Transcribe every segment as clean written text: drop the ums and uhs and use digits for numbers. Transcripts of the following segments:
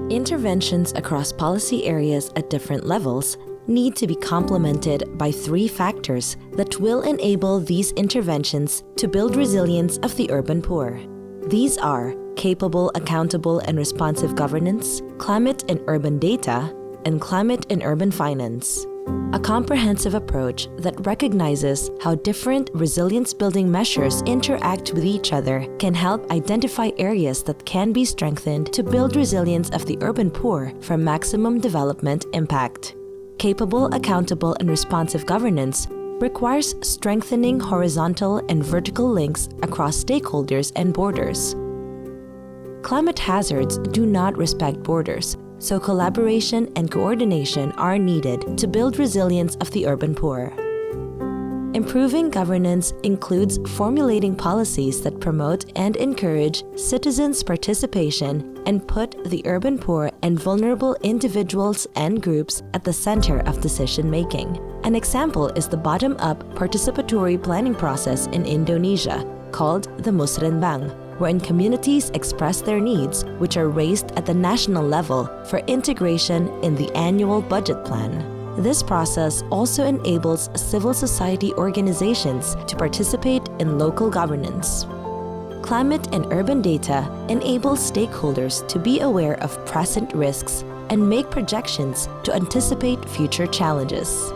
Interventions across policy areas at different levels need to be complemented by three factors that will enable these interventions to build resilience of the urban poor. These are capable, accountable, and responsive governance, climate and urban data, and climate and urban finance. A comprehensive approach that recognizes how different resilience-building measures interact with each other can help identify areas that can be strengthened to build resilience of the urban poor for maximum development impact. Capable, accountable, and responsive governance requires strengthening horizontal and vertical links across stakeholders and borders. Climate hazards do not respect borders, so collaboration and coordination are needed to build resilience of the urban poor. Improving governance includes formulating policies that promote and encourage citizens' participation and put the urban poor and vulnerable individuals and groups at the center of decision-making. An example is the bottom-up participatory planning process in Indonesia, called the Musrenbang, wherein communities express their needs, which are raised at the national level for integration in the annual budget plan. This process also enables civil society organizations to participate in local governance. Climate and urban data enables stakeholders to be aware of present risks and make projections to anticipate future challenges.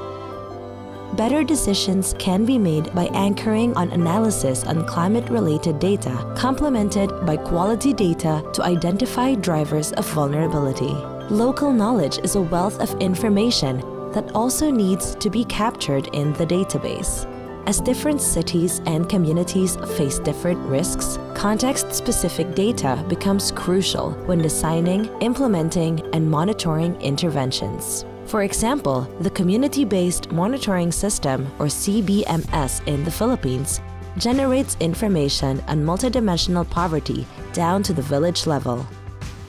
Better decisions can be made by anchoring on analysis on climate-related data, complemented by quality data to identify drivers of vulnerability. Local knowledge is a wealth of information that also needs to be captured in the database. As different cities and communities face different risks, context-specific data becomes crucial when designing, implementing, and monitoring interventions. For example, the Community-Based Monitoring System, or CBMS in the Philippines, generates information on multidimensional poverty down to the village level.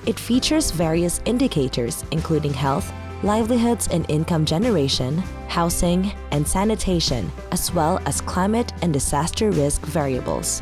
It features various indicators including health, livelihoods and income generation, housing, and sanitation, as well as climate and disaster risk variables.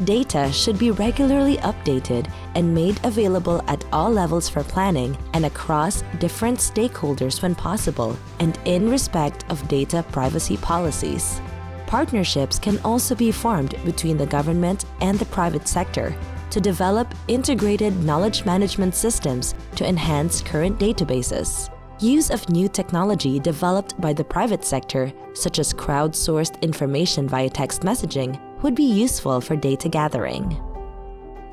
Data should be regularly updated and made available at all levels for planning and across different stakeholders when possible, and in respect of data privacy policies. Partnerships can also be formed between the government and the private sector to develop integrated knowledge management systems to enhance current databases. Use of new technology developed by the private sector, such as crowdsourced information via text messaging, would be useful for data gathering.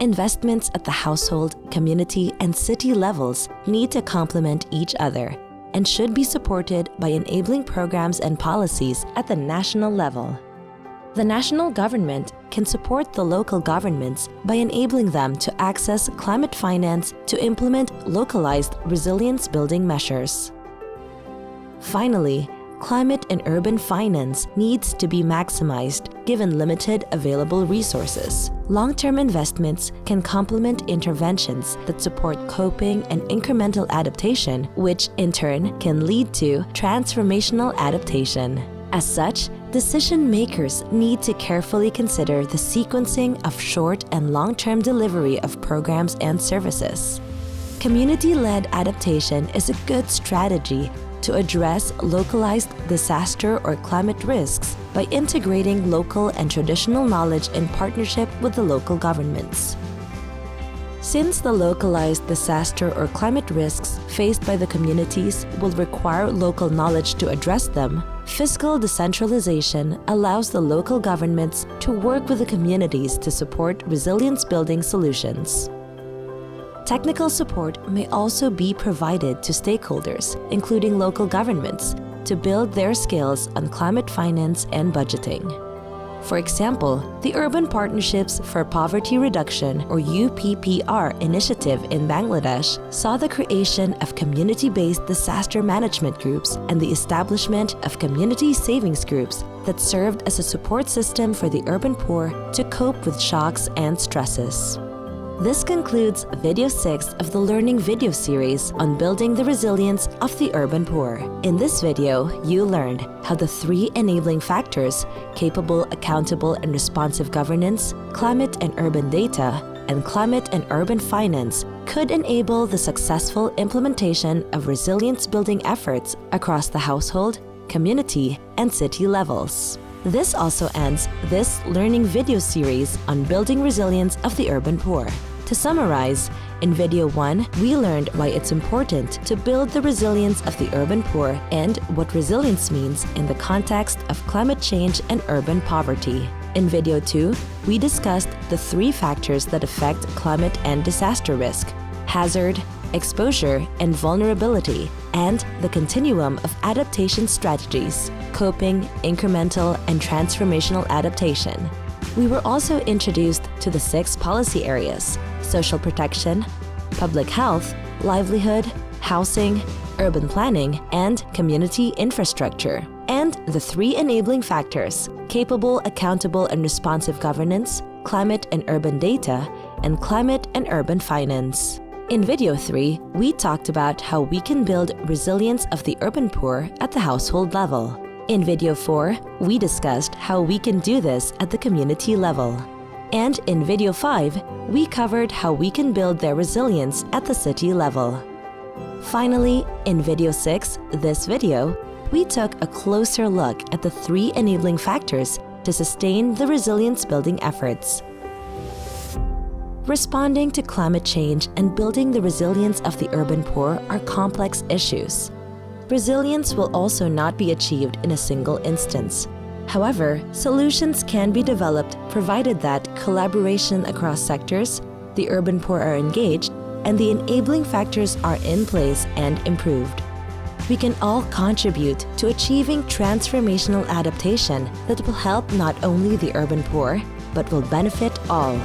Investments at the household, community, and city levels need to complement each other and should be supported by enabling programs and policies at the national level. The national government can support the local governments by enabling them to access climate finance to implement localized resilience-building measures. Finally, climate and urban finance needs to be maximized given limited available resources. Long-term investments can complement interventions that support coping and incremental adaptation, which in turn can lead to transformational adaptation. As such, decision makers need to carefully consider the sequencing of short and long-term delivery of programs and services. Community-led adaptation is a good strategy to address localized disaster or climate risks by integrating local and traditional knowledge in partnership with the local governments. Since the localized disaster or climate risks faced by the communities will require local knowledge to address them, fiscal decentralization allows the local governments to work with the communities to support resilience-building solutions. Technical support may also be provided to stakeholders, including local governments, to build their skills on climate finance and budgeting. For example, the Urban Partnerships for Poverty Reduction, or UPPR initiative in Bangladesh saw the creation of community-based disaster management groups and the establishment of community savings groups that served as a support system for the urban poor to cope with shocks and stresses. This concludes Video 6 of the Learning video series on building the resilience of the urban poor. In this video, you learned how the three enabling factors, capable, accountable, and responsive governance, climate and urban data, and climate and urban finance could enable the successful implementation of resilience-building efforts across the household, community, and city levels. This also ends this learning video series on building resilience of the urban poor. To summarize, in video 1, we learned why it's important to build the resilience of the urban poor and what resilience means in the context of climate change and urban poverty. In video 2, we discussed the 3 factors that affect climate and disaster risk: hazard, exposure, and vulnerability, and the continuum of adaptation strategies: coping, incremental, and transformational adaptation. We were also introduced to the 6 policy areas: social protection, public health, livelihood, housing, urban planning, and community infrastructure, and the 3 enabling factors: capable, accountable, and responsive governance, climate and urban data, and climate and urban finance. In video 3, we talked about how we can build resilience of the urban poor at the household level. In video 4, we discussed how we can do this at the community level. And in video 5, we covered how we can build their resilience at the city level. Finally, in video 6, this video, we took a closer look at the 3 enabling factors to sustain the resilience-building efforts. Responding to climate change and building the resilience of the urban poor are complex issues. Resilience will also not be achieved in a single instance. However, solutions can be developed provided that collaboration across sectors, the urban poor are engaged, and the enabling factors are in place and improved. We can all contribute to achieving transformational adaptation that will help not only the urban poor, but will benefit all.